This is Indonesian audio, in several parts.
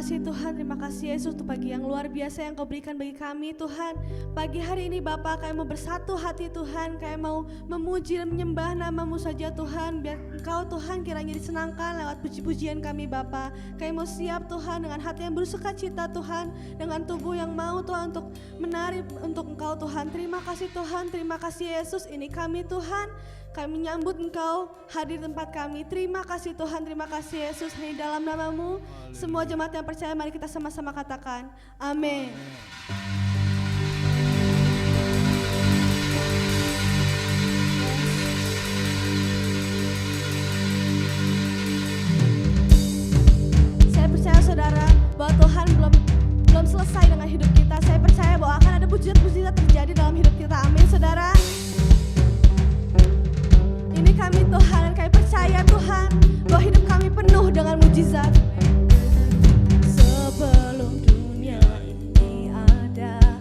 kasih Tuhan, terima kasih Yesus untuk pagi yang luar biasa yang Kau berikan bagi kami Tuhan. Pagi hari ini Bapa, kami mau bersatu hati Tuhan, kami mau memuji dan menyembah nama-Mu saja Tuhan. Biar Engkau Tuhan kiranya disenangkan lewat puji-pujian kami Bapa. Kami mau siap Tuhan dengan hati yang bersuka cita Tuhan, dengan tubuh yang mau Tuhan untuk menari untuk Engkau Tuhan. Terima kasih Tuhan, terima kasih Yesus. Ini kami Tuhan, kami menyambut Engkau hadir di tempat kami. Terima kasih Tuhan, terima kasih Yesus. Hanya dalam nama-Mu, semua jemaat yang percaya, mari kita sama-sama katakan amin. Saya percaya saudara bahwa Tuhan belum selesai dengan hidup kita. Saya percaya bahwa akan ada mujizat-mujizat terjadi dalam hidup kita. Amin saudara. Ini kami Tuhan, dan kami percaya Tuhan bahwa hidup kami penuh dengan mujizat. Sebelum dunia ini ada,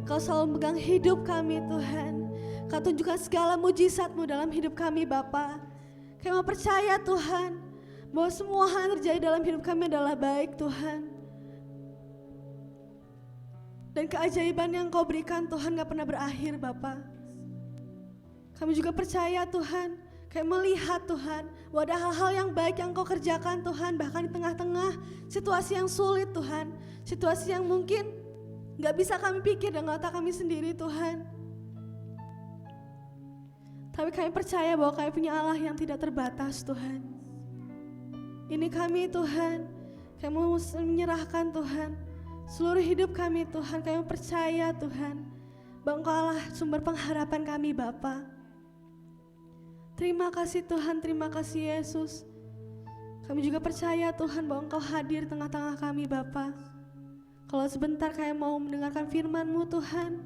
Kau selalu memegang hidup kami Tuhan. Kau tunjukkan segala mujizat-Mu dalam hidup kami Bapa. Kami mau percaya Tuhan, bahwa semua hal yang terjadi dalam hidup kami adalah baik Tuhan. Dan keajaiban yang Kau berikan Tuhan gak pernah berakhir Bapa. Kami juga percaya Tuhan, kayak melihat Tuhan, bahwa ada hal-hal yang baik yang Kau kerjakan Tuhan, bahkan di tengah-tengah situasi yang sulit Tuhan, situasi yang mungkin gak bisa kami pikir dan otak kami sendiri Tuhan. Tapi kami percaya bahwa kami punya Allah yang tidak terbatas Tuhan. Ini kami Tuhan, kami mau menyerahkan Tuhan, seluruh hidup kami Tuhan, kami percaya Tuhan, bahwa Engkau Allah sumber pengharapan kami Bapa. Terima kasih Tuhan, terima kasih Yesus. Kami juga percaya Tuhan bahwa Engkau hadir tengah-tengah kami Bapa. Kalau sebentar kami mau mendengarkan firman-Mu Tuhan,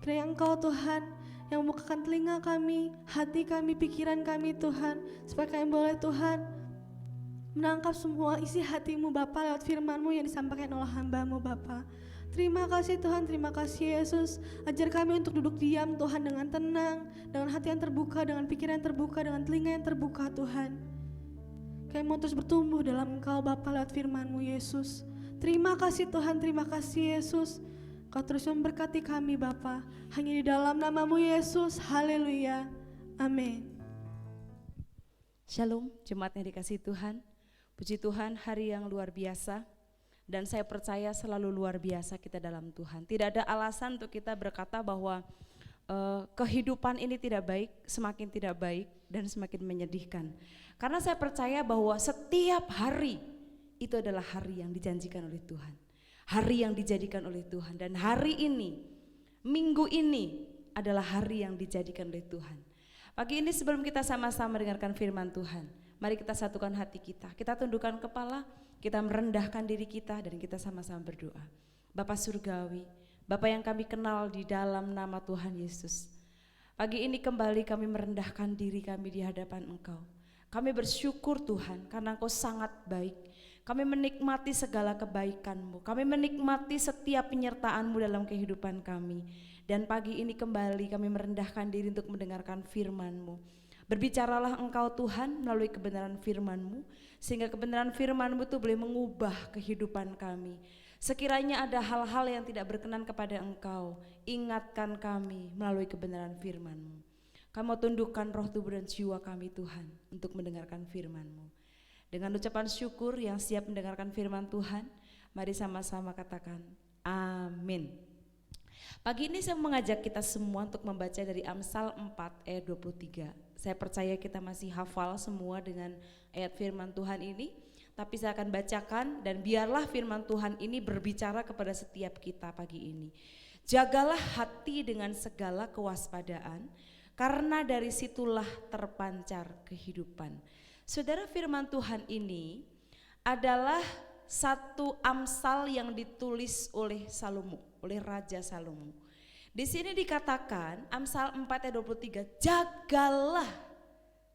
kiranya Engkau Tuhan yang membukakan telinga kami, hati kami, pikiran kami Tuhan, supaya kami boleh Tuhan menangkap semua isi hati-Mu Bapa lewat firman-Mu yang disampaikan oleh hamba-Mu Bapa. Terima kasih Tuhan, terima kasih Yesus. Ajar kami untuk duduk diam Tuhan dengan tenang, dengan hati yang terbuka, dengan pikiran yang terbuka, dengan telinga yang terbuka Tuhan. Kami mau terus bertumbuh dalam Engkau Bapa lewat firman-Mu Yesus. Terima kasih Tuhan, terima kasih Yesus. Kau terus memberkati kami Bapa, hanya di dalam nama-Mu Yesus. Haleluya, amin. Shalom, jemaatnya dikasih Tuhan. Puji Tuhan, hari yang luar biasa. Dan saya percaya selalu luar biasa kita dalam Tuhan. Tidak ada alasan untuk kita berkata bahwa kehidupan ini tidak baik, semakin tidak baik dan semakin menyedihkan. Karena saya percaya bahwa setiap hari itu adalah hari yang dijanjikan oleh Tuhan. Hari yang dijadikan oleh Tuhan, dan hari ini, minggu ini adalah hari yang dijadikan oleh Tuhan. Pagi ini sebelum kita sama-sama mendengarkan firman Tuhan, mari kita satukan hati kita tundukkan kepala, kita merendahkan diri kita dan kita sama-sama berdoa. Bapa Surgawi, Bapa yang kami kenal di dalam nama Tuhan Yesus, pagi ini kembali kami merendahkan diri kami di hadapan Engkau. Kami bersyukur Tuhan karena Engkau sangat baik. Kami menikmati segala kebaikan-Mu, kami menikmati setiap penyertaan-Mu dalam kehidupan kami. Dan pagi ini kembali kami merendahkan diri untuk mendengarkan firman-Mu. Berbicaralah Engkau Tuhan melalui kebenaran firman-Mu, sehingga kebenaran firman-Mu itu boleh mengubah kehidupan kami. Sekiranya ada hal-hal yang tidak berkenan kepada Engkau, ingatkan kami melalui kebenaran firman-Mu. Kami mau tundukkan roh, tubuh dan jiwa kami Tuhan untuk mendengarkan firman-Mu. Dengan ucapan syukur yang siap mendengarkan firman Tuhan, mari sama-sama katakan amin. Pagi ini saya mengajak kita semua untuk membaca dari Amsal 4 ayat 23. Saya percaya kita masih hafal semua dengan ayat firman Tuhan ini, tapi saya akan bacakan dan biarlah firman Tuhan ini berbicara kepada setiap kita pagi ini. Jagalah hati dengan segala kewaspadaan, karena dari situlah terpancar kehidupan. Saudara, firman Tuhan ini adalah satu Amsal yang ditulis oleh Salomo, oleh Raja Salomo. Di sini dikatakan Amsal 4 ayat 23, jagalah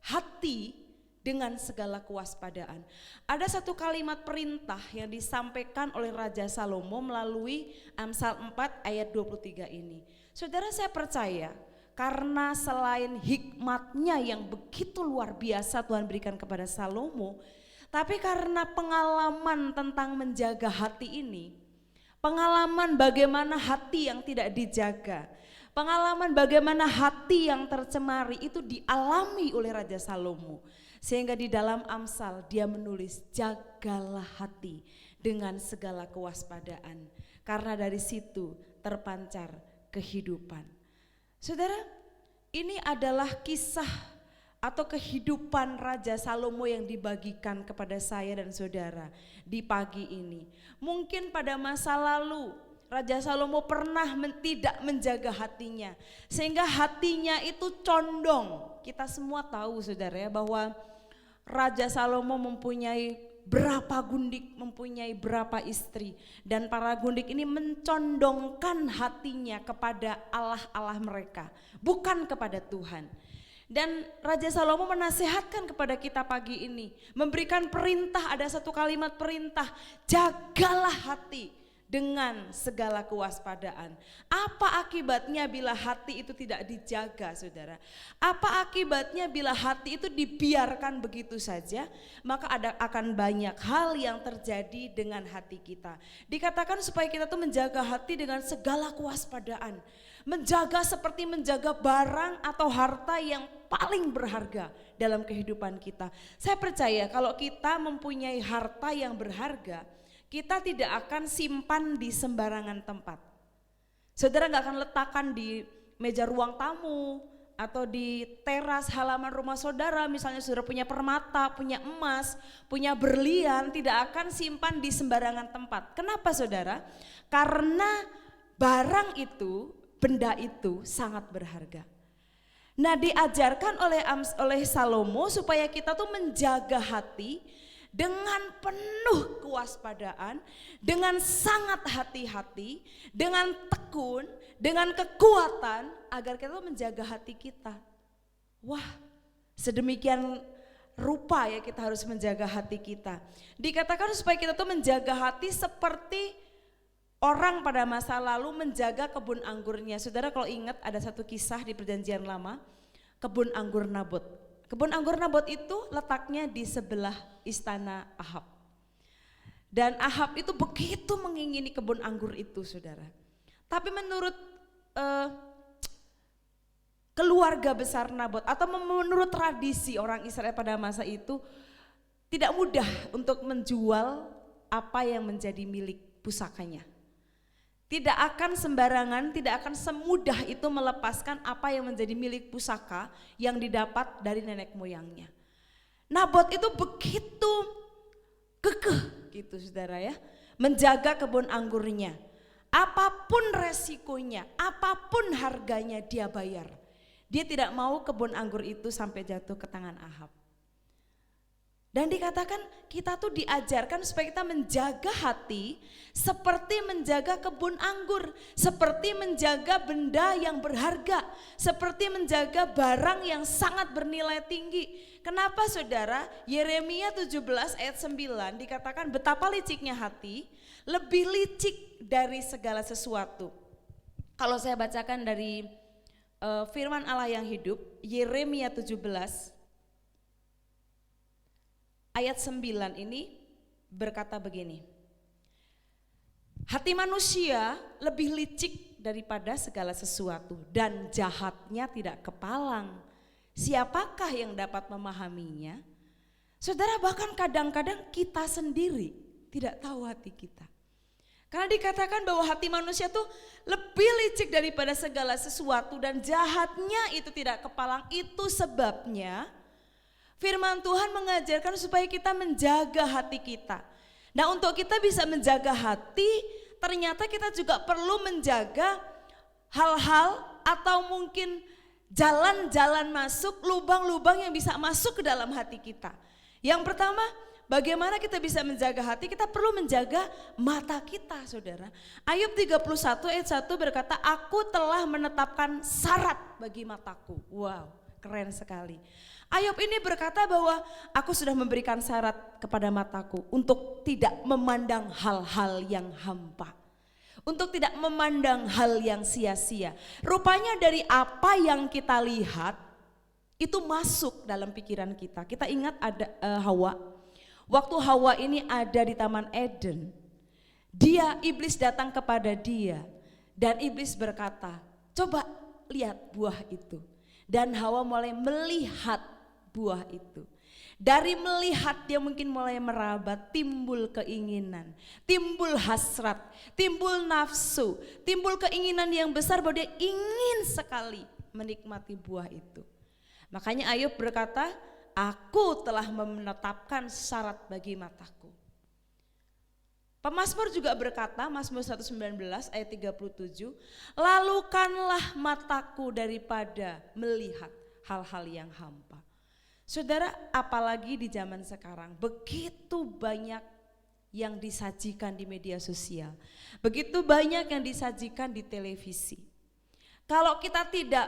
hati dengan segala kewaspadaan. Ada satu kalimat perintah yang disampaikan oleh Raja Salomo melalui Amsal 4 ayat 23 ini. Saudara, saya percaya karena selain hikmatnya yang begitu luar biasa Tuhan berikan kepada Salomo, tapi karena pengalaman tentang menjaga hati ini, pengalaman bagaimana hati yang tidak dijaga, pengalaman bagaimana hati yang tercemari itu dialami oleh Raja Salomo. Sehingga di dalam Amsal dia menulis, jagalah hati dengan segala kewaspadaan, karena dari situ terpancar kehidupan. Saudara, ini adalah kisah atau kehidupan Raja Salomo yang dibagikan kepada saya dan saudara di pagi ini. Mungkin pada masa lalu Raja Salomo pernah tidak menjaga hatinya, sehingga hatinya itu condong. Kita semua tahu saudara ya, bahwa Raja Salomo mempunyai berapa gundik, mempunyai berapa istri, dan para gundik ini mencondongkan hatinya kepada Allah-Allah mereka, bukan kepada Tuhan. Dan Raja Salomo menasihatkan kepada kita pagi ini, memberikan perintah, ada satu kalimat perintah, jagalah hati dengan segala kewaspadaan. Apa akibatnya bila hati itu tidak dijaga, saudara? Apa akibatnya bila hati itu dibiarkan begitu saja? Maka akan banyak hal yang terjadi dengan hati kita. Dikatakan supaya kita tuh menjaga hati dengan segala kewaspadaan. Menjaga seperti menjaga barang atau harta yang paling berharga dalam kehidupan kita. Saya percaya kalau kita mempunyai harta yang berharga, kita tidak akan simpan di sembarangan tempat. Saudara gak akan letakkan di meja ruang tamu atau di teras halaman rumah saudara. Misalnya saudara punya permata, punya emas, punya berlian, tidak akan simpan di sembarangan tempat. Kenapa saudara? Karena barang itu, benda itu sangat berharga. Nah, diajarkan oleh Salomo supaya kita tuh menjaga hati dengan penuh kewaspadaan, dengan sangat hati-hati, dengan tekun, dengan kekuatan agar kita menjaga hati kita. Wah, sedemikian rupa ya kita harus menjaga hati kita. Dikatakan supaya kita tuh menjaga hati seperti orang pada masa lalu menjaga kebun anggurnya. Saudara kalau ingat ada satu kisah di Perjanjian Lama, kebun anggur Nabot. Kebun anggur Nabot itu letaknya di sebelah istana Ahab. Dan Ahab itu begitu mengingini kebun anggur itu, saudara. Tapi menurut keluarga besar Nabot atau menurut tradisi orang Israel pada masa itu, tidak mudah untuk menjual apa yang menjadi milik pusakanya. Tidak akan sembarangan, tidak akan semudah itu melepaskan apa yang menjadi milik pusaka yang didapat dari nenek moyangnya. Nabot itu begitu kekeh gitu saudara ya, menjaga kebun anggurnya. Apapun resikonya, apapun harganya dia bayar. Dia tidak mau kebun anggur itu sampai jatuh ke tangan Ahab. Dan dikatakan kita tuh diajarkan supaya kita menjaga hati seperti menjaga kebun anggur, seperti menjaga benda yang berharga, seperti menjaga barang yang sangat bernilai tinggi. Kenapa saudara? Yeremia 17 ayat 9 dikatakan betapa liciknya hati, lebih licik dari segala sesuatu. Kalau saya bacakan dari firman Allah yang hidup, Yeremia 17 ayat 9 ini berkata begini. Hati manusia lebih licik daripada segala sesuatu dan jahatnya tidak kepalang. Siapakah yang dapat memahaminya? Saudara, bahkan kadang-kadang kita sendiri tidak tahu hati kita. Karena dikatakan bahwa hati manusia tuh lebih licik daripada segala sesuatu dan jahatnya itu tidak kepalang. Itu sebabnya firman Tuhan mengajarkan supaya kita menjaga hati kita. Nah, untuk kita bisa menjaga hati, ternyata kita juga perlu menjaga hal-hal atau mungkin jalan-jalan masuk, lubang-lubang yang bisa masuk ke dalam hati kita. Yang pertama, bagaimana kita bisa menjaga hati? Kita perlu menjaga mata kita, saudara. Ayub 31 ayat 1 berkata, aku telah menetapkan syarat bagi mataku. Wow, keren sekali. Ayub ini berkata bahwa aku sudah memberikan syarat kepada mataku untuk tidak memandang hal-hal yang hampa. Untuk tidak memandang hal yang sia-sia. Rupanya dari apa yang kita lihat itu masuk dalam pikiran kita. Kita ingat ada Hawa. Waktu Hawa ini ada di Taman Eden, iblis datang kepada dia dan iblis berkata, coba lihat buah itu. Dan Hawa mulai melihat buah itu. Dari melihat dia mungkin mulai meraba, timbul keinginan, timbul hasrat, timbul nafsu, timbul keinginan yang besar bahwa dia ingin sekali menikmati buah itu. Makanya Ayub berkata, aku telah menetapkan syarat bagi mataku. Pemazmur juga berkata, Mazmur 119 ayat 37, lalukanlah mataku daripada melihat hal-hal yang hampa. Saudara, apalagi di zaman sekarang begitu banyak yang disajikan di media sosial, begitu banyak yang disajikan di televisi. Kalau kita tidak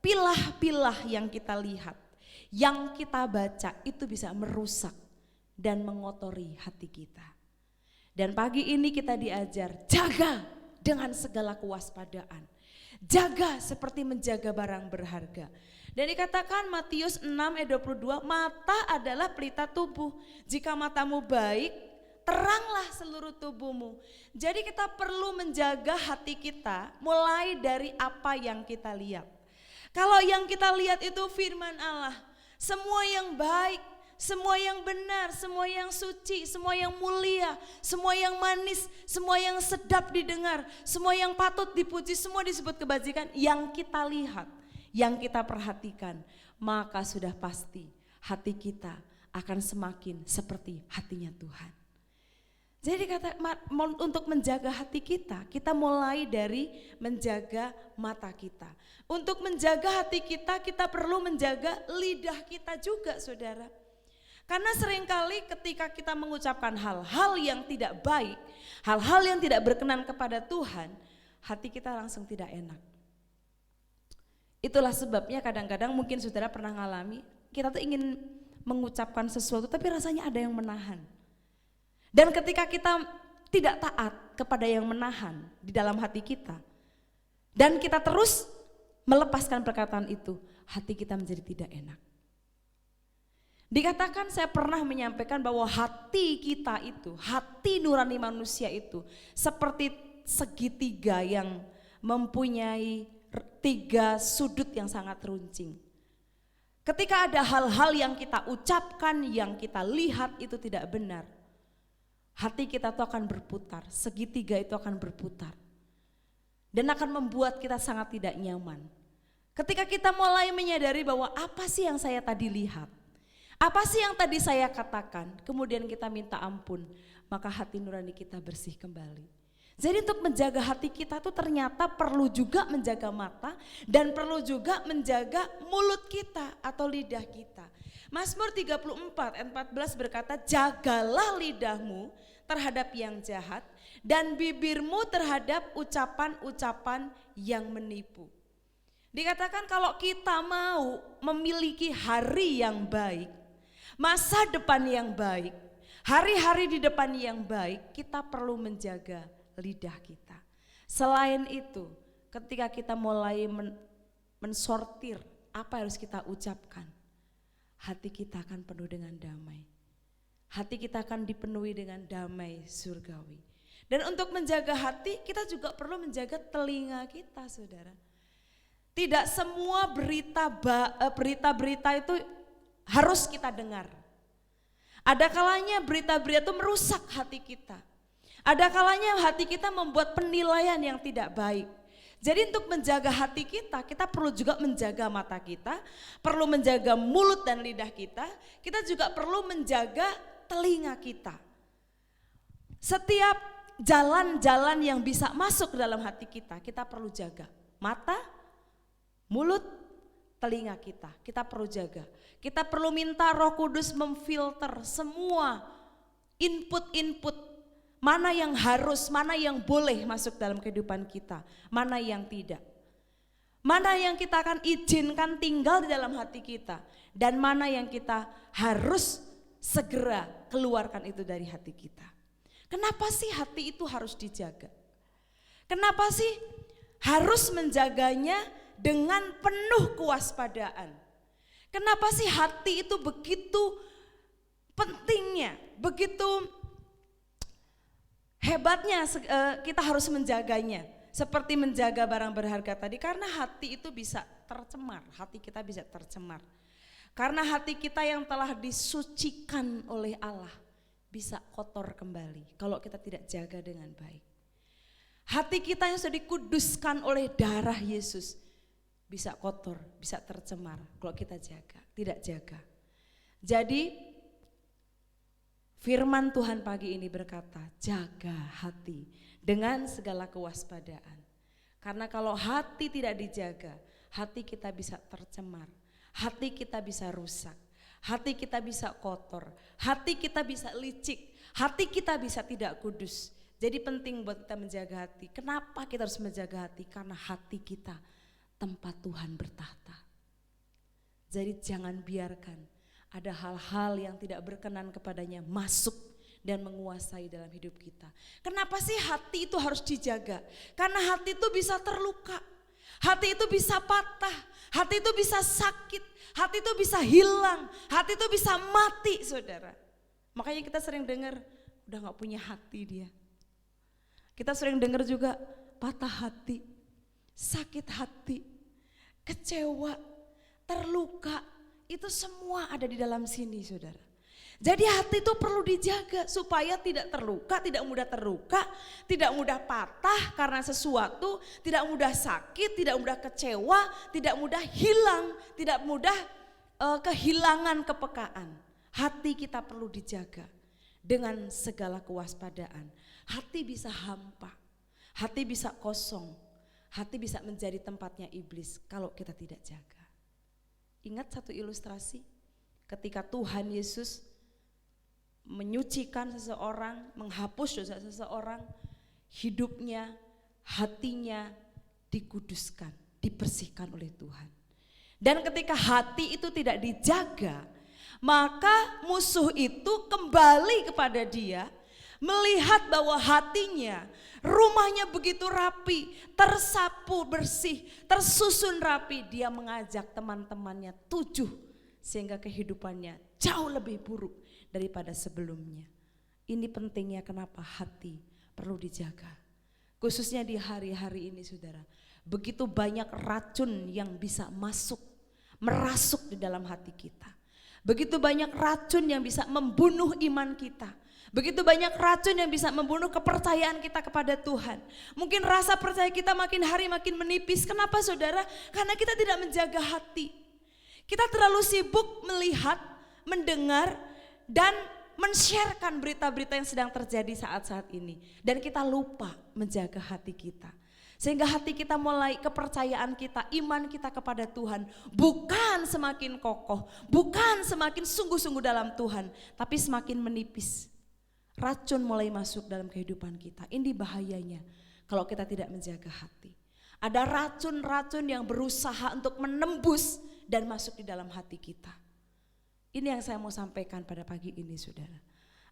pilah-pilah yang kita lihat, yang kita baca, itu bisa merusak dan mengotori hati kita. Dan pagi ini kita diajar, jaga dengan segala kewaspadaan. Jaga seperti menjaga barang berharga. Dan dikatakan Matius 6 ayat 22, mata adalah pelita tubuh. Jika matamu baik, teranglah seluruh tubuhmu. Jadi kita perlu menjaga hati kita mulai dari apa yang kita lihat. Kalau yang kita lihat itu firman Allah, semua yang baik, semua yang benar, semua yang suci, semua yang mulia, semua yang manis, semua yang sedap didengar, semua yang patut dipuji, semua disebut kebajikan. Yang kita lihat, yang kita perhatikan, maka sudah pasti hati kita akan semakin seperti hatinya Tuhan. Jadi untuk menjaga hati kita mulai dari menjaga mata kita. Untuk menjaga hati kita perlu menjaga lidah kita juga, saudara. Karena seringkali ketika kita mengucapkan hal-hal yang tidak baik, hal-hal yang tidak berkenan kepada Tuhan, hati kita langsung tidak enak. Itulah sebabnya kadang-kadang mungkin saudara pernah ngalami, kita tuh ingin mengucapkan sesuatu tapi rasanya ada yang menahan. Dan ketika kita tidak taat kepada yang menahan di dalam hati kita, dan kita terus melepaskan perkataan itu, hati kita menjadi tidak enak. Dikatakan saya pernah menyampaikan bahwa hati kita itu, hati nurani manusia itu seperti segitiga yang mempunyai 3 sudut yang sangat runcing. Ketika ada hal-hal yang kita ucapkan, yang kita lihat itu tidak benar, hati kita itu akan berputar, segitiga itu akan berputar. Dan akan membuat kita sangat tidak nyaman. Ketika kita mulai menyadari bahwa apa sih yang saya tadi lihat, apa sih yang tadi saya katakan, kemudian kita minta ampun, maka hati nurani kita bersih kembali. Jadi untuk menjaga hati kita tuh ternyata perlu juga menjaga mata dan perlu juga menjaga mulut kita atau lidah kita. Mazmur 34 ayat 14 berkata, jagalah lidahmu terhadap yang jahat dan bibirmu terhadap ucapan-ucapan yang menipu. Dikatakan kalau kita mau memiliki hari yang baik, masa depan yang baik, hari-hari di depan yang baik, kita perlu menjaga lidah kita. Selain itu, ketika kita mulai mensortir apa yang harus kita ucapkan, hati kita akan penuh dengan damai. Hati kita akan dipenuhi dengan damai surgawi. Dan untuk menjaga hati, kita juga perlu menjaga telinga kita, saudara. Tidak semua berita-berita itu harus kita dengar. Ada kalanya berita-berita itu merusak hati kita. Ada kalanya hati kita membuat penilaian yang tidak baik. Jadi untuk menjaga hati kita perlu juga menjaga mata kita, perlu menjaga mulut dan lidah kita juga perlu menjaga telinga kita. Setiap jalan-jalan yang bisa masuk ke dalam hati kita perlu jaga. Mata, mulut, telinga kita perlu jaga. Kita perlu minta Roh Kudus memfilter semua input-input. Mana yang harus, mana yang boleh masuk dalam kehidupan kita, mana yang tidak. Mana yang kita akan izinkan tinggal di dalam hati kita, dan mana yang kita harus segera keluarkan itu dari hati kita. Kenapa sih hati itu harus dijaga? Kenapa sih harus menjaganya dengan penuh kewaspadaan? Kenapa sih hati itu begitu pentingnya, begitu hebatnya kita harus menjaganya, seperti menjaga barang berharga tadi, karena hati itu bisa tercemar, hati kita bisa tercemar. Karena hati kita yang telah disucikan oleh Allah bisa kotor kembali kalau kita tidak jaga dengan baik. Hati kita yang sudah dikuduskan oleh darah Yesus bisa kotor, bisa tercemar kalau kita tidak jaga. Jadi firman Tuhan pagi ini berkata, jaga hati dengan segala kewaspadaan. Karena kalau hati tidak dijaga, hati kita bisa tercemar, hati kita bisa rusak, hati kita bisa kotor, hati kita bisa licik, hati kita bisa tidak kudus. Jadi penting buat kita menjaga hati. Kenapa kita harus menjaga hati? Karena hati kita tempat Tuhan bertahta. Jadi jangan biarkan ada hal-hal yang tidak berkenan kepadanya masuk dan menguasai dalam hidup kita. Kenapa sih hati itu harus dijaga? Karena hati itu bisa terluka, hati itu bisa patah, hati itu bisa sakit, hati itu bisa hilang, hati itu bisa mati, saudara. Makanya kita sering dengar, udah gak punya hati dia. Kita sering dengar juga patah hati, sakit hati, kecewa, terluka, itu semua ada di dalam sini, saudara. Jadi hati itu perlu dijaga supaya tidak terluka, tidak mudah terluka, tidak mudah patah karena sesuatu, tidak mudah sakit, tidak mudah kecewa, tidak mudah hilang, tidak mudah kehilangan kepekaan. Hati kita perlu dijaga dengan segala kewaspadaan. Hati bisa hampa, hati bisa kosong, hati bisa menjadi tempatnya iblis kalau kita tidak jaga. Ingat satu ilustrasi ketika Tuhan Yesus menyucikan seseorang, menghapus dosa seseorang, hidupnya, hatinya dikuduskan, dibersihkan oleh Tuhan. Dan ketika hati itu tidak dijaga, maka musuh itu kembali kepada dia, melihat bahwa hatinya, rumahnya begitu rapi, tersapu bersih, tersusun rapi. Dia mengajak teman-temannya 7 sehingga kehidupannya jauh lebih buruk daripada sebelumnya. Ini pentingnya kenapa hati perlu dijaga. Khususnya di hari-hari ini, saudara. Begitu banyak racun yang bisa masuk, merasuk di dalam hati kita. Begitu banyak racun yang bisa membunuh iman kita. Begitu banyak racun yang bisa membunuh kepercayaan kita kepada Tuhan. Mungkin rasa percaya kita makin hari makin menipis. Kenapa, saudara? Karena kita tidak menjaga hati. Kita terlalu sibuk melihat, mendengar, dan men-sharekan berita-berita yang sedang terjadi saat-saat ini. Dan kita lupa menjaga hati kita. Sehingga hati kita mulai, kepercayaan kita, iman kita kepada Tuhan bukan semakin kokoh, bukan semakin sungguh-sungguh dalam Tuhan, tapi semakin menipis. Racun mulai masuk dalam kehidupan kita. Ini bahayanya kalau kita tidak menjaga hati. Ada racun-racun yang berusaha untuk menembus dan masuk di dalam hati kita. Ini yang saya mau sampaikan pada pagi ini, saudara.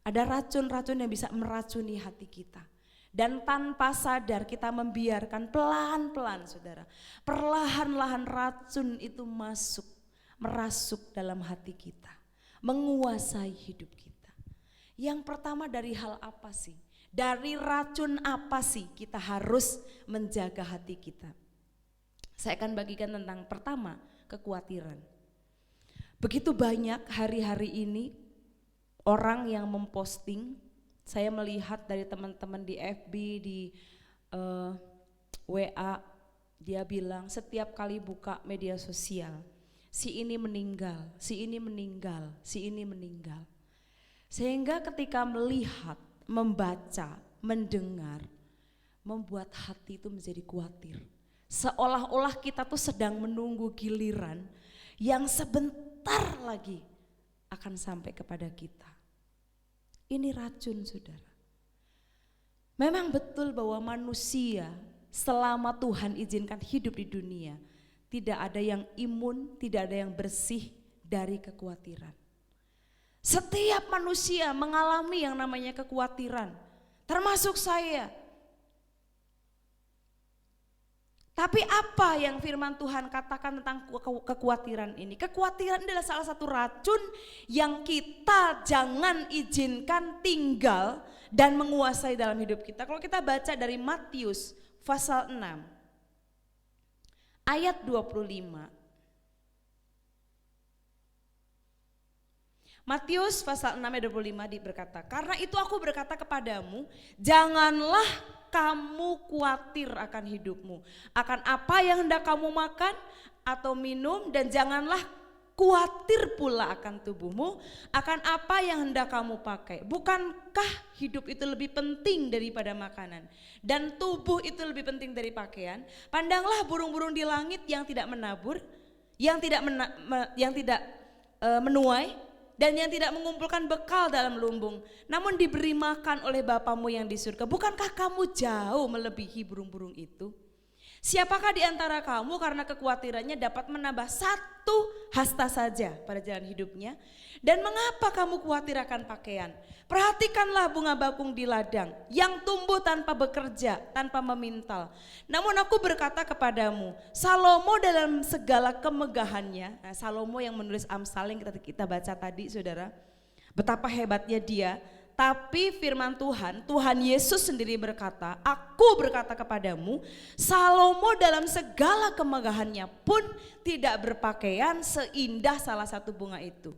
Ada racun-racun yang bisa meracuni hati kita. Dan tanpa sadar kita membiarkan pelan-pelan, saudara. Perlahan-lahan racun itu masuk, merasuk dalam hati kita. Menguasai hidup kita. Yang pertama, dari hal apa sih? Dari racun apa sih kita harus menjaga hati kita? Saya akan bagikan tentang pertama, kekhawatiran. Begitu banyak hari-hari ini orang yang memposting, saya melihat dari teman-teman di FB, di WA, dia bilang setiap kali buka media sosial, si ini meninggal, si ini meninggal, si ini meninggal. Sehingga ketika melihat, membaca, mendengar, membuat hati itu menjadi khawatir. Seolah-olah kita tuh sedang menunggu giliran yang sebentar lagi akan sampai kepada kita. Ini racun, saudara. Memang betul bahwa manusia selama Tuhan izinkan hidup di dunia, tidak ada yang imun, tidak ada yang bersih dari kekhawatiran. Setiap manusia mengalami yang namanya kekhawatiran, termasuk saya. Tapi apa yang firman Tuhan katakan tentang kekhawatiran ini? Kekhawatiran adalah salah satu racun yang kita jangan izinkan tinggal dan menguasai dalam hidup kita. Kalau kita baca dari Matius pasal 6 ayat 25. Matius pasal 6 ayat 25 berkata, karena itu aku berkata kepadamu, janganlah kamu khawatir akan hidupmu, akan apa yang hendak kamu makan atau minum, dan janganlah khawatir pula akan tubuhmu, akan apa yang hendak kamu pakai. Bukankah hidup itu lebih penting daripada makanan, dan tubuh itu lebih penting dari pakaian? Pandanglah burung-burung di langit yang tidak menabur, yang tidak menuai, dan yang tidak mengumpulkan bekal dalam lumbung, namun diberi makan oleh Bapamu yang di surga. Bukankah kamu jauh melebihi burung-burung itu? Siapakah di antara kamu karena kekhawatirannya dapat menambah satu hasta saja pada jalan hidupnya? Dan mengapa kamu khawatir akan pakaian? Perhatikanlah bunga bakung di ladang yang tumbuh tanpa bekerja, tanpa memintal. Namun aku berkata kepadamu, Salomo dalam segala kemegahannya, nah Salomo yang menulis Amsal yang kita baca tadi saudara, betapa hebatnya dia. Tapi firman Tuhan, Tuhan Yesus sendiri berkata, aku berkata kepadamu, Salomo dalam segala kemegahannya pun tidak berpakaian seindah salah satu bunga itu.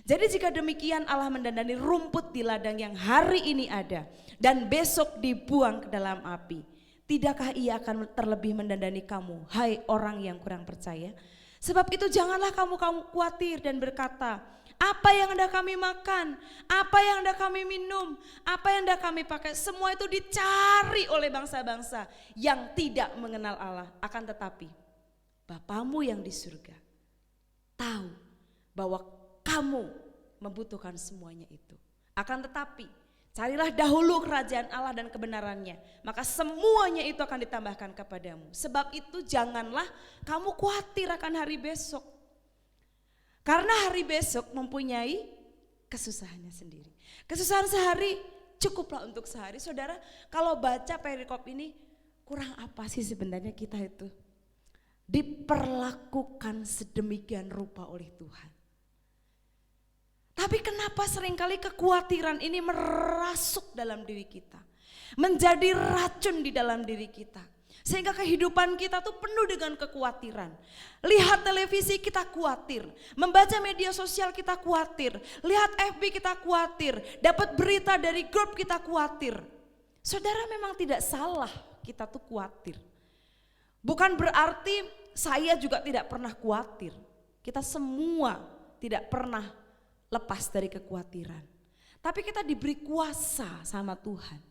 Jadi jika demikian Allah mendandani rumput di ladang yang hari ini ada dan besok dibuang ke dalam api. Tidakkah ia akan terlebih mendandani kamu, hai orang yang kurang percaya? Sebab itu janganlah kamu khawatir dan berkata, apa yang hendak kami makan, apa yang hendak kami minum, apa yang hendak kami pakai, semua itu dicari oleh bangsa-bangsa yang tidak mengenal Allah. Akan tetapi Bapamu yang di surga tahu bahwa kamu membutuhkan semuanya itu. Akan tetapi carilah dahulu kerajaan Allah dan kebenarannya, maka semuanya itu akan ditambahkan kepadamu. Sebab itu janganlah kamu khawatir akan hari besok. Karena hari besok mempunyai kesusahannya sendiri. Kesusahan sehari cukuplah untuk sehari. Saudara, kalau baca perikop ini, kurang apa sih sebenarnya kita itu? Diperlakukan sedemikian rupa oleh Tuhan. Tapi kenapa seringkali kekhawatiran ini merasuk dalam diri kita, menjadi racun di dalam diri kita, sehingga kehidupan kita tuh penuh dengan kekhawatiran. Lihat televisi kita khawatir, membaca media sosial kita khawatir, lihat FB kita khawatir, dapat berita dari grup kita khawatir. Saudara, memang tidak salah kita tuh khawatir. Bukan berarti saya juga tidak pernah khawatir. Kita semua tidak pernah lepas dari kekhawatiran. Tapi kita diberi kuasa sama Tuhan,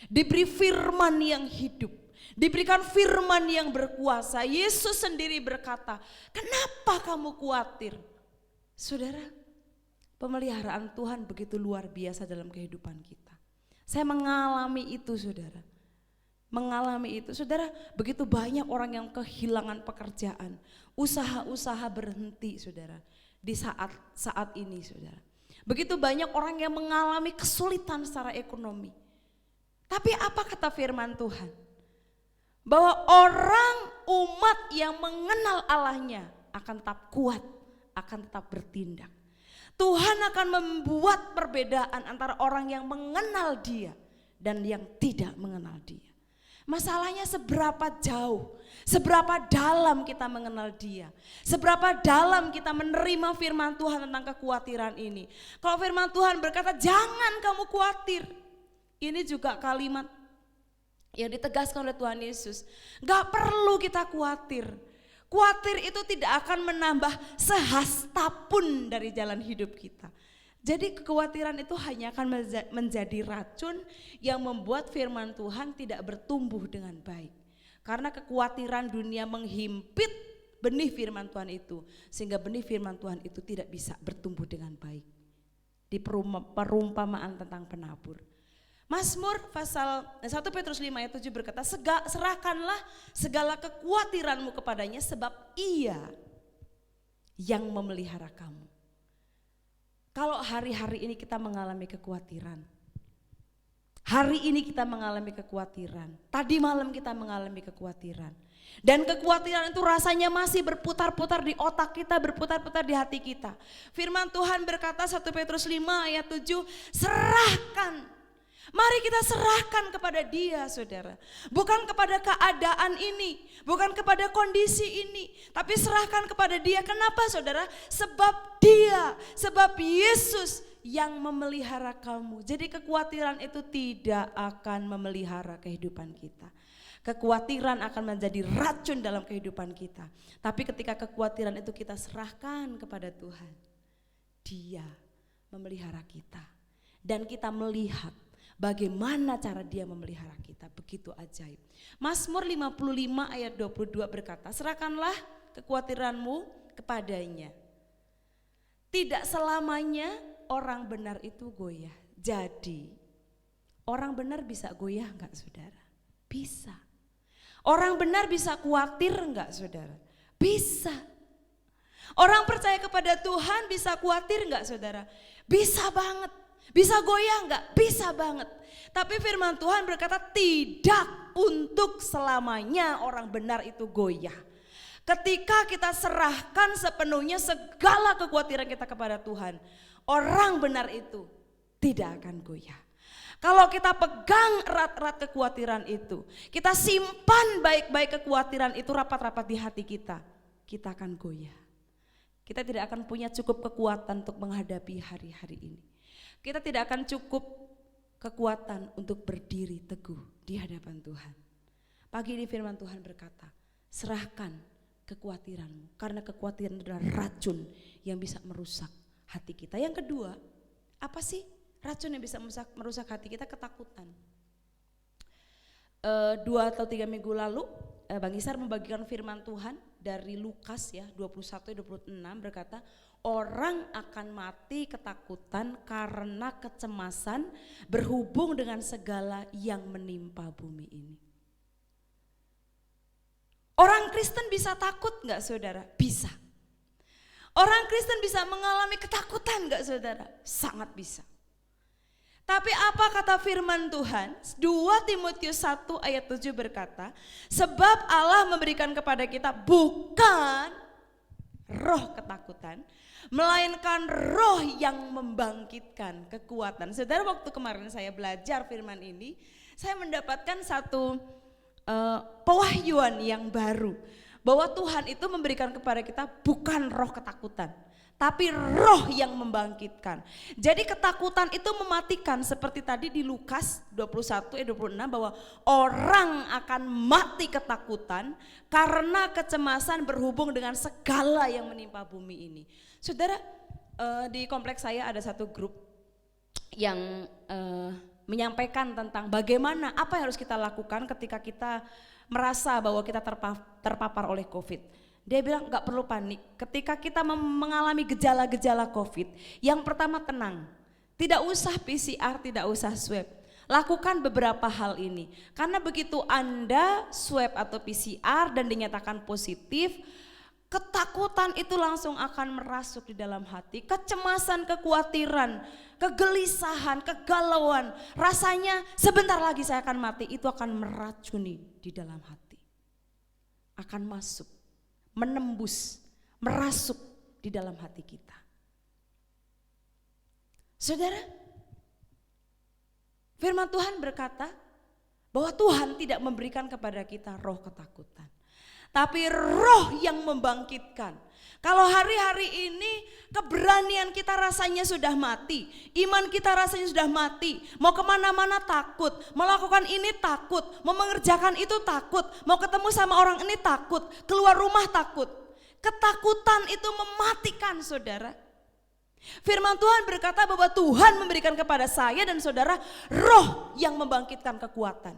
diberi firman yang hidup, diberikan firman yang berkuasa. Yesus sendiri berkata, kenapa kamu khawatir? Saudara, pemeliharaan Tuhan begitu luar biasa dalam kehidupan kita. Saya mengalami itu saudara. Mengalami itu. Saudara, begitu banyak orang yang kehilangan pekerjaan. Usaha-usaha berhenti saudara. Di saat ini saudara. Begitu banyak orang yang mengalami kesulitan secara ekonomi. Tapi apa kata firman Tuhan? Bahwa orang umat yang mengenal Allahnya akan tetap kuat, akan tetap bertindak. Tuhan akan membuat perbedaan antara orang yang mengenal Dia dan yang tidak mengenal Dia. Masalahnya seberapa jauh, seberapa dalam kita mengenal Dia, seberapa dalam kita menerima firman Tuhan tentang kekhawatiran ini. Kalau firman Tuhan berkata jangan kamu khawatir, ini juga kalimat yang ditegaskan oleh Tuhan Yesus. Gak perlu kita khawatir. Khawatir itu tidak akan menambah sehasta pun dari jalan hidup kita. Jadi kekhawatiran itu hanya akan menjadi racun yang membuat firman Tuhan tidak bertumbuh dengan baik. Karena kekhawatiran dunia menghimpit benih firman Tuhan itu. Sehingga benih firman Tuhan itu tidak bisa bertumbuh dengan baik. Di perumpamaan tentang penabur. Mazmur pasal 1 Petrus 5 ayat 7 berkata, serahkanlah segala kekhawatiranmu kepadanya sebab Ia yang memelihara kamu. Kalau hari-hari ini kita mengalami kekhawatiran, hari ini kita mengalami kekhawatiran, tadi malam kita mengalami kekhawatiran, dan kekhawatiran itu rasanya masih berputar-putar di otak kita, berputar-putar di hati kita. Firman Tuhan berkata 1 Petrus 5 ayat 7, serahkan. Mari kita serahkan kepada Dia saudara. Bukan kepada keadaan ini, bukan kepada kondisi ini, tapi serahkan kepada Dia. Kenapa saudara? Sebab Dia, sebab Yesus yang memelihara kamu. Jadi kekhawatiran itu tidak akan memelihara kehidupan kita. Kekhawatiran akan menjadi racun dalam kehidupan kita. Tapi ketika kekhawatiran itu kita serahkan kepada Tuhan, Dia memelihara kita. Dan kita melihat bagaimana cara Dia memelihara kita, begitu ajaib. Mazmur 55 ayat 22 berkata, serahkanlah kekhawatiranmu kepadanya. Tidak selamanya orang benar itu goyah. Jadi orang benar bisa goyah enggak saudara? Bisa. Orang benar bisa khawatir enggak saudara? Bisa. Orang percaya kepada Tuhan bisa khawatir enggak saudara? Bisa banget. Bisa goyah enggak? Bisa banget. Tapi firman Tuhan berkata tidak untuk selamanya orang benar itu goyah. Ketika kita serahkan sepenuhnya segala kekhawatiran kita kepada Tuhan, orang benar itu tidak akan goyah. Kalau kita pegang erat-erat kekhawatiran itu, kita simpan baik-baik kekhawatiran itu rapat-rapat di hati kita akan goyah. Kita tidak akan punya cukup kekuatan untuk menghadapi hari-hari ini. Kita tidak akan cukup kekuatan untuk berdiri teguh di hadapan Tuhan. Pagi ini firman Tuhan berkata, serahkan kekhawatiranmu, karena kekhawatiran adalah racun yang bisa merusak hati kita. Yang kedua, apa sih racun yang bisa merusak hati kita? Ketakutan. 2 atau 3 minggu lalu Bang Isar membagikan firman Tuhan dari Lukas ya 21-26 berkata, orang akan mati ketakutan karena kecemasan berhubung dengan segala yang menimpa bumi ini. Orang Kristen bisa takut enggak saudara? Bisa. Orang Kristen bisa mengalami ketakutan enggak saudara? Sangat bisa. Tapi apa kata firman Tuhan? 2 Timotius 1 ayat 7 berkata, sebab Allah memberikan kepada kita bukan roh ketakutan, melainkan roh yang membangkitkan kekuatan. Saudara, waktu kemarin saya belajar firman ini, saya mendapatkan satu pewahyuan yang baru, bahwa Tuhan itu memberikan kepada kita bukan roh ketakutan, tapi roh yang membangkitkan. Jadi ketakutan itu mematikan, seperti tadi di Lukas 21-26 bahwa orang akan mati ketakutan karena kecemasan berhubung dengan segala yang menimpa bumi ini. Saudara, di kompleks saya ada satu grup yang menyampaikan tentang bagaimana, apa yang harus kita lakukan ketika kita merasa bahwa kita terpapar oleh COVID. Dia bilang gak perlu panik, ketika kita mengalami gejala-gejala COVID, yang pertama tenang, tidak usah PCR, tidak usah swab. Lakukan beberapa hal ini, karena begitu Anda swab atau PCR dan dinyatakan positif, ketakutan itu langsung akan merasuk di dalam hati, kecemasan, kekhawatiran, kegelisahan, kegalauan, rasanya sebentar lagi saya akan mati, itu akan meracuni di dalam hati. Akan masuk, menembus, merasuk di dalam hati kita. Saudara, firman Tuhan berkata bahwa Tuhan tidak memberikan kepada kita roh ketakutan, tapi roh yang membangkitkan. Kalau hari-hari ini keberanian kita rasanya sudah mati, iman kita rasanya sudah mati, mau kemana-mana takut, melakukan ini takut, mau mengerjakan itu takut, mau ketemu sama orang ini takut, keluar rumah takut. Ketakutan itu mematikan saudara. Firman Tuhan berkata bahwa Tuhan memberikan kepada saya dan saudara roh yang membangkitkan kekuatan.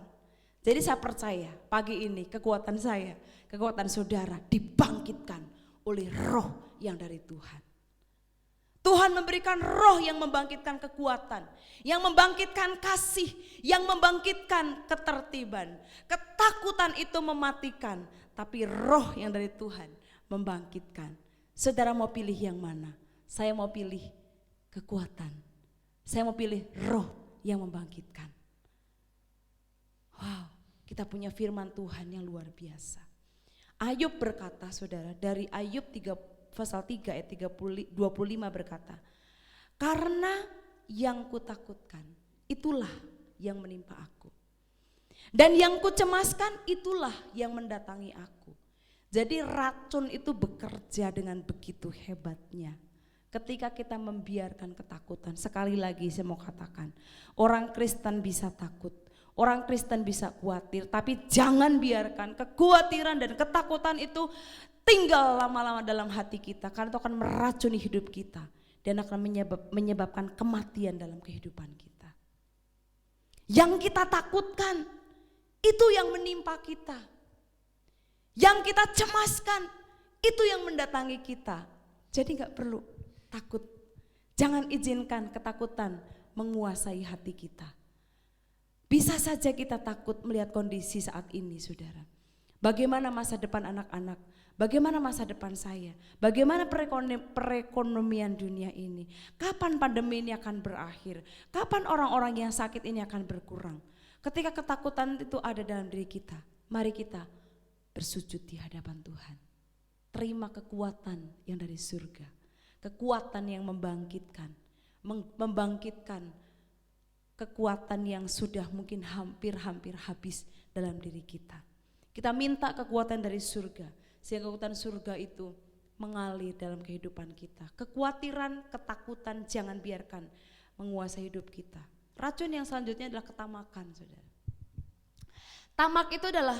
Jadi saya percaya pagi ini kekuatan saya, kekuatan saudara dibangkitkan oleh roh yang dari Tuhan. Tuhan memberikan roh yang membangkitkan kekuatan, yang membangkitkan kasih, yang membangkitkan ketertiban. Ketakutan itu mematikan, tapi roh yang dari Tuhan membangkitkan. Saudara mau pilih yang mana? Saya mau pilih kekuatan. Saya mau pilih roh yang membangkitkan. Wow, kita punya firman Tuhan yang luar biasa. Ayub berkata saudara, dari Ayub 3, pasal 3 ayat 25 berkata, karena yang kutakutkan itulah yang menimpa aku, dan yang kucemaskan itulah yang mendatangi aku. Jadi racun itu bekerja dengan begitu hebatnya. Ketika kita membiarkan ketakutan, sekali lagi saya mau katakan, orang Kristen bisa takut, orang Kristen bisa khawatir, tapi jangan biarkan kekhawatiran dan ketakutan itu tinggal lama-lama dalam hati kita, karena itu akan meracuni hidup kita dan akan menyebabkan kematian dalam kehidupan kita. Yang kita takutkan itu yang menimpa kita, yang kita cemaskan itu yang mendatangi kita. Jadi gak perlu takut, jangan izinkan ketakutan menguasai hati kita. Bisa saja kita takut melihat kondisi saat ini saudara. Bagaimana masa depan anak-anak? Bagaimana masa depan saya? Bagaimana perekonomian dunia ini? Kapan pandemi ini akan berakhir? Kapan orang-orang yang sakit ini akan berkurang? Ketika ketakutan itu ada dalam diri kita, mari kita bersujud di hadapan Tuhan. Terima kekuatan yang dari surga, kekuatan yang membangkitkan kekuatan yang sudah mungkin hampir habis dalam diri kita. Kita minta kekuatan dari surga, sehingga kekuatan surga itu mengalir dalam kehidupan kita. Kekhawatiran, ketakutan jangan biarkan menguasai hidup kita. Racun yang selanjutnya adalah ketamakan, saudara. Tamak itu adalah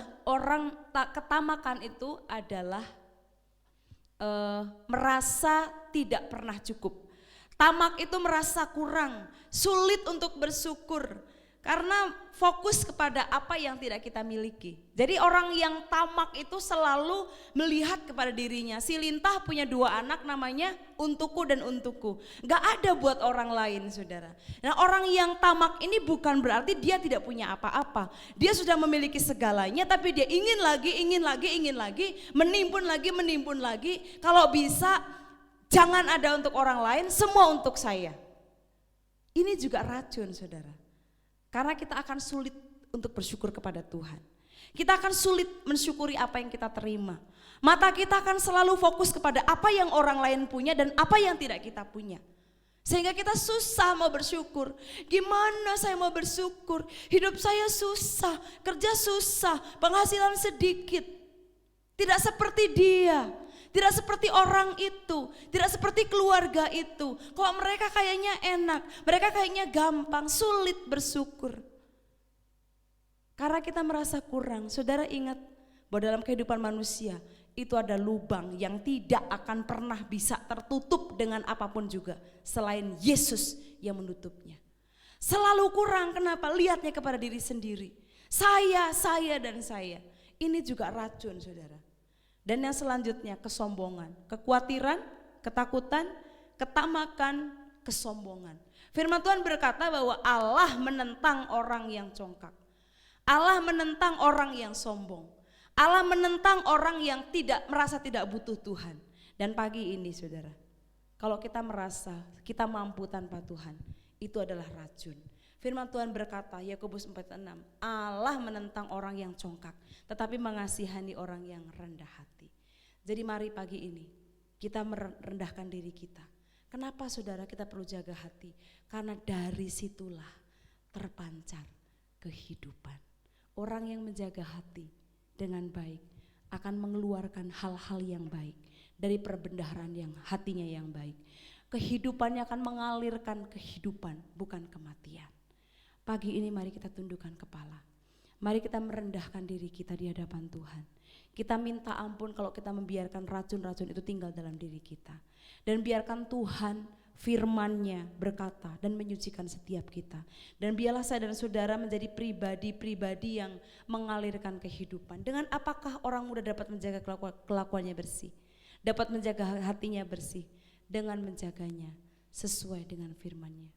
ketamakan itu adalah merasa tidak pernah cukup. Tamak itu merasa kurang, sulit untuk bersyukur karena fokus kepada apa yang tidak kita miliki. Jadi orang yang tamak itu selalu melihat kepada dirinya. Si Lintah punya 2 anak namanya untukku dan untukku. Gak ada buat orang lain, saudara. Nah, orang yang tamak ini bukan berarti dia tidak punya apa-apa. Dia sudah memiliki segalanya tapi dia ingin lagi, menimbun lagi. Kalau bisa jangan ada untuk orang lain, semua untuk saya. Ini juga racun, saudara. Karena kita akan sulit untuk bersyukur kepada Tuhan. Kita akan sulit mensyukuri apa yang kita terima. Mata kita akan selalu fokus kepada apa yang orang lain punya dan apa yang tidak kita punya. Sehingga kita susah mau bersyukur. Gimana saya mau bersyukur? Hidup saya susah, kerja susah, penghasilan sedikit. Tidak seperti dia. Tidak seperti orang itu, tidak seperti keluarga itu. Kok mereka kayaknya enak, mereka kayaknya gampang, sulit bersyukur. Karena kita merasa kurang. Saudara ingat bahwa dalam kehidupan manusia itu ada lubang yang tidak akan pernah bisa tertutup dengan apapun juga selain Yesus yang menutupnya. Selalu kurang, kenapa? Lihatnya kepada diri sendiri. Saya dan saya. Ini juga racun, saudara. Dan yang selanjutnya kesombongan, kekhawatiran, ketakutan, ketamakan, kesombongan. Firman Tuhan berkata bahwa Allah menentang orang yang congkak. Allah menentang orang yang sombong. Allah menentang orang yang merasa tidak butuh Tuhan. Dan pagi ini, saudara, kalau kita merasa kita mampu tanpa Tuhan, itu adalah racun. Firman Tuhan berkata, Yakobus 4:6, Allah menentang orang yang congkak, tetapi mengasihani orang yang rendah hati. Jadi mari pagi ini kita merendahkan diri kita. Kenapa, saudara, kita perlu jaga hati? Karena dari situlah terpancar kehidupan. Orang yang menjaga hati dengan baik akan mengeluarkan hal-hal yang baik dari perbendaharaan yang hatinya yang baik. Kehidupannya akan mengalirkan kehidupan, bukan kematian. Pagi ini mari kita tundukkan kepala. Mari kita merendahkan diri kita di hadapan Tuhan. Kita minta ampun kalau kita membiarkan racun-racun itu tinggal dalam diri kita. Dan biarkan Tuhan firman-Nya berkata dan menyucikan setiap kita. Dan biarlah saya dan saudara menjadi pribadi-pribadi yang mengalirkan kehidupan. Dengan apakah orang muda dapat menjaga kelakuannya bersih? Dapat menjaga hatinya bersih dengan menjaganya sesuai dengan firman-Nya.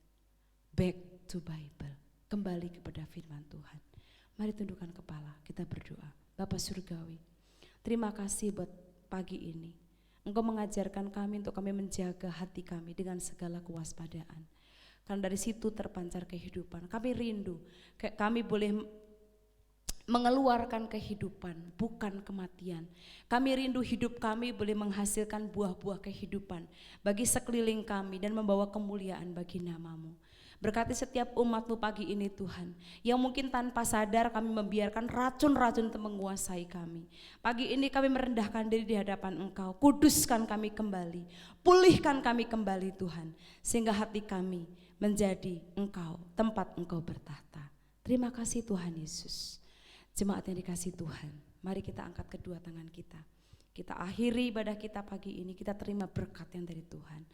Back to Bible. Kembali kepada firman Tuhan. Mari tundukkan kepala, kita berdoa. Bapa Surgawi, terima kasih buat pagi ini. Engkau mengajarkan kami untuk kami menjaga hati kami dengan segala kewaspadaan. Karena dari situ terpancar kehidupan. Kami rindu, kami boleh mengeluarkan kehidupan, bukan kematian. Kami rindu hidup kami boleh menghasilkan buah-buah kehidupan bagi sekeliling kami dan membawa kemuliaan bagi nama-Mu. Berkati setiap umat-Mu pagi ini Tuhan, yang mungkin tanpa sadar kami membiarkan racun-racun itu menguasai kami. Pagi ini kami merendahkan diri di hadapan Engkau, kuduskan kami kembali, pulihkan kami kembali Tuhan, sehingga hati kami menjadi Engkau, tempat Engkau bertahta. Terima kasih Tuhan Yesus. Jemaat yang dikasih Tuhan, mari kita angkat kedua tangan kita. Kita akhiri ibadah kita pagi ini, kita terima berkat yang dari Tuhan,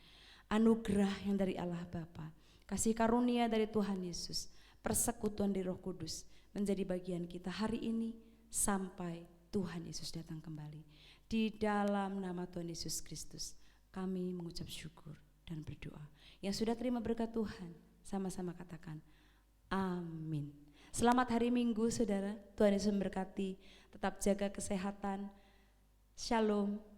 anugerah yang dari Allah Bapa, kasih karunia dari Tuhan Yesus, persekutuan dari Roh Kudus menjadi bagian kita hari ini sampai Tuhan Yesus datang kembali. Di dalam nama Tuhan Yesus Kristus kami mengucap syukur dan berdoa. Yang sudah terima berkat Tuhan sama-sama katakan amin. Selamat hari Minggu saudara, Tuhan Yesus memberkati. Tetap jaga kesehatan. Shalom.